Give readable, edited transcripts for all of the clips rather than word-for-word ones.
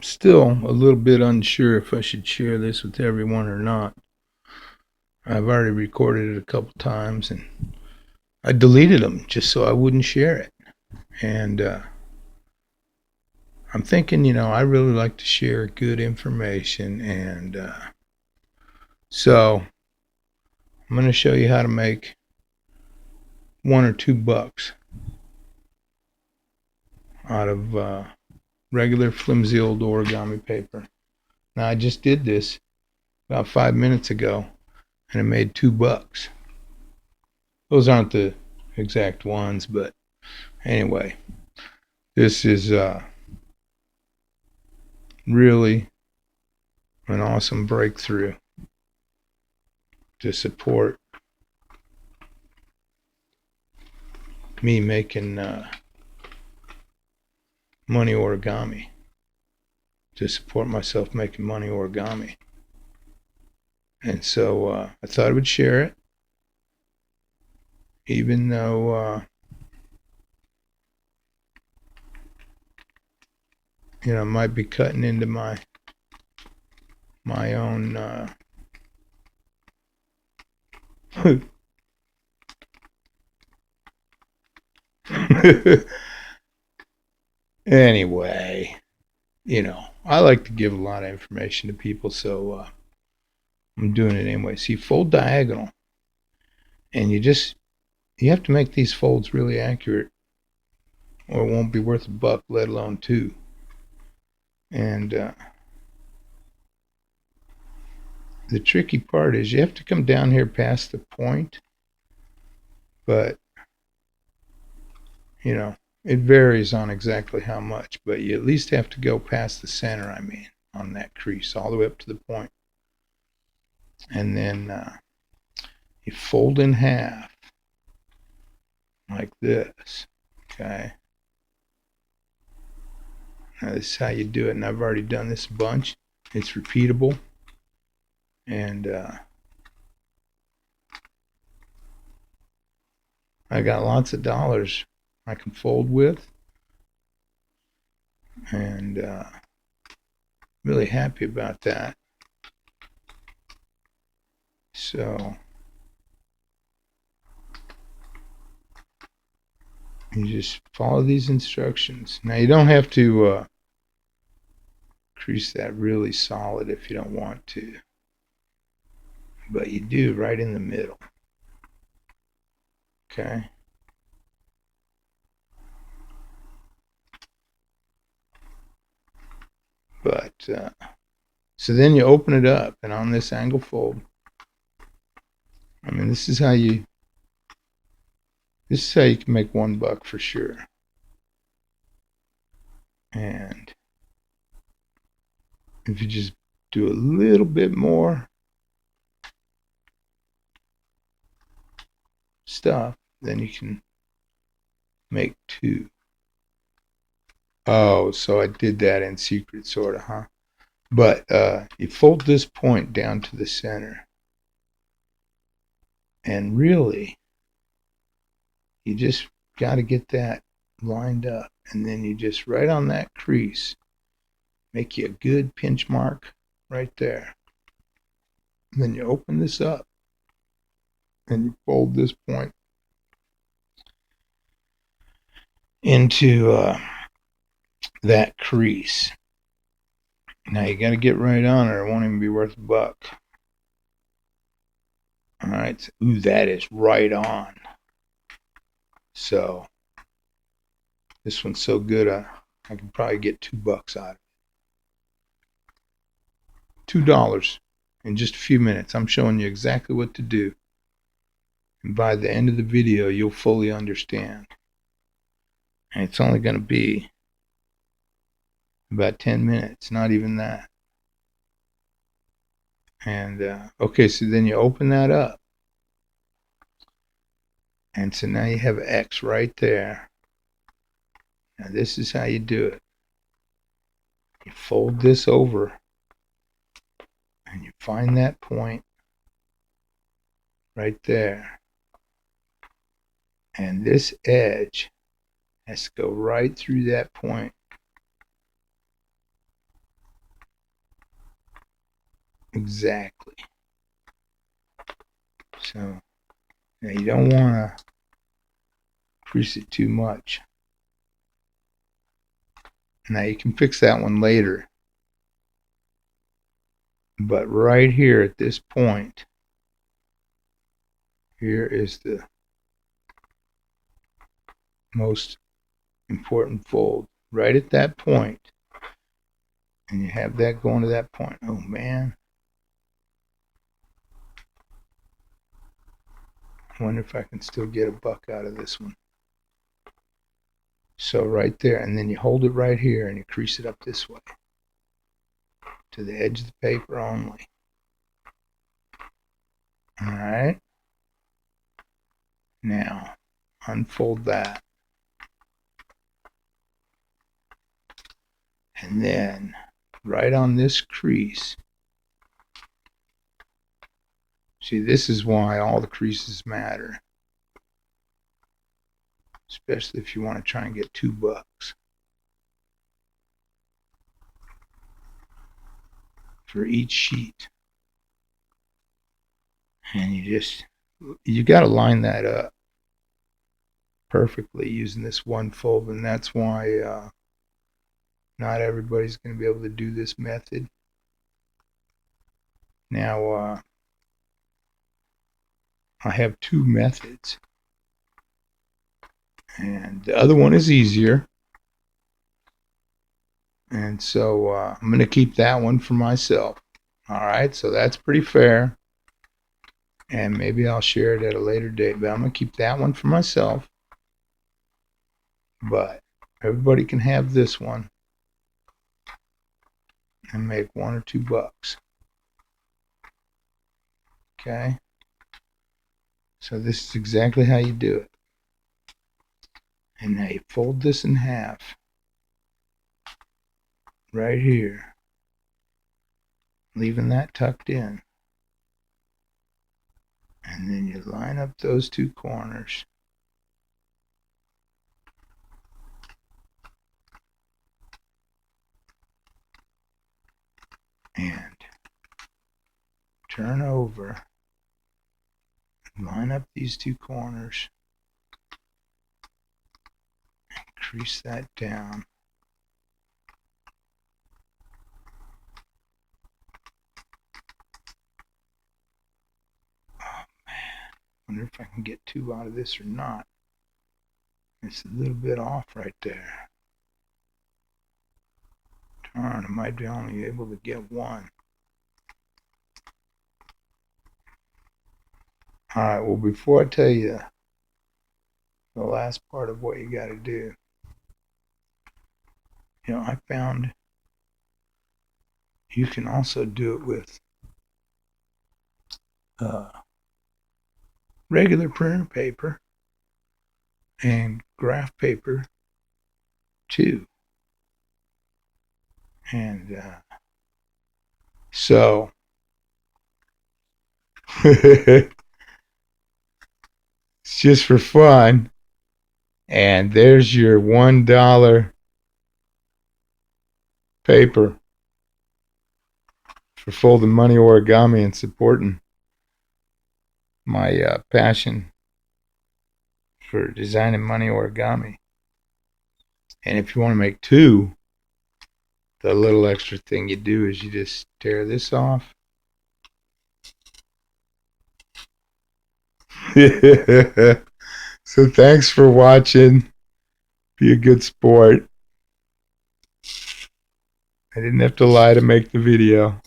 still a little bit unsure if I should share this with everyone or not. I've already recorded it a couple times and I deleted them just so I wouldn't share it. And I'm thinking, I really like to share good information. And so I'm going to show you how to make $1 or $2 out of regular flimsy old origami paper. Now, I just did this about 5 minutes ago and it made $2. Those aren't the exact ones, but anyway, this is really an awesome breakthrough to support me making money origami, to support myself making money origami. And so I thought I would share it, even though I might be cutting into my own anyway, I like to give a lot of information to people, so I'm doing it anyway. So you fold diagonal, and you have to make these folds really accurate, or it won't be worth $1, let alone $2. And the tricky part is you have to come down here past the point, but it varies on exactly how much, but you at least have to go past the center, on that crease, all the way up to the point. And then you fold in half like this, okay? Now this is how you do it, and I've already done this a bunch. It's repeatable, and I got lots of dollars I can fold with, and really happy about that. So you just follow these instructions. Now you don't have to crease that really solid if you don't want to, but you do right in the middle, okay? But so then you open it up, and on this angle fold, this is how you can make $1 for sure. And if you just do a little bit more stuff, then you can make $2. Oh, so I did that in secret, sort of, huh? But you fold this point down to the center, and really, you just got to get that lined up, and then you just, right on that crease, make you a good pinch mark right there. And then you open this up, and you fold this point into that crease. Now you got to get right on it, or it won't even be worth $1. All right. Ooh, that is right on. So this one's so good, I can probably get $2 out of it. $2 in just a few minutes. I'm showing you exactly what to do. And by the end of the video, you'll fully understand. And it's only going to be about 10 minutes, not even that. And okay, so then you open that up. And so now you have X right there. Now this is how you do it. You fold this over, and you find that point right there. And this edge has to go right through that point. Exactly. So now you don't want to crease it too much. Now you can fix that one later. But right here at this point, here is the most important fold. Right at that point. And you have that going to that point. Oh man. I wonder if I can still get a buck out of this one. So right there, and then you hold it right here and you crease it up this way to the edge of the paper only. All right. Now unfold that. And then right on this crease, see, this is why all the creases matter, especially if you want to try and get $2 for each sheet. And you got to line that up perfectly using this one fold, and that's why not everybody's going to be able to do this method. Now, I have two methods, and the other one is easier. And so I'm going to keep that one for myself. All right, so that's pretty fair. And maybe I'll share it at a later date, but I'm going to keep that one for myself. But everybody can have this one and make $1 or $2. Okay? So this is exactly how you do it. And now you fold this in half right here, leaving that tucked in. And then you line up those two corners. And turn over, line up these two corners, and crease that down. Oh man, wonder if I can get 2 out of this or not. It's a little bit off right there. Darn, I might be only able to get 1. Alright, well, before I tell you the last part of what you got to do, I found you can also do it with regular printer paper and graph paper too. And so it's just for fun. And there's your $1 paper for folding money origami and supporting my passion for designing money origami. And if you want to make 2, the little extra thing you do is you just tear this off. So thanks for watching. Be a good sport. I didn't have to lie to make the video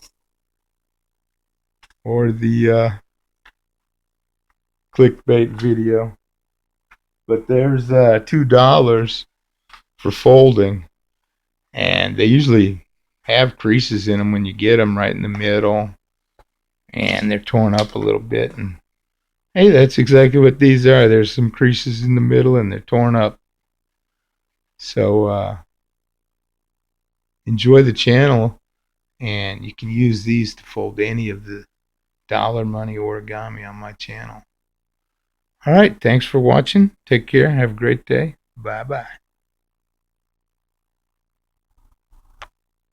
or the clickbait video. But there's $2 for folding, and they usually have creases in them when you get them right in the middle, and they're torn up a little bit. And hey, that's exactly what these are. There's some creases in the middle, and they're torn up. So enjoy the channel, and you can use these to fold any of the dollar money origami on my channel. All right, thanks for watching. Take care. Have a great day. Bye-bye.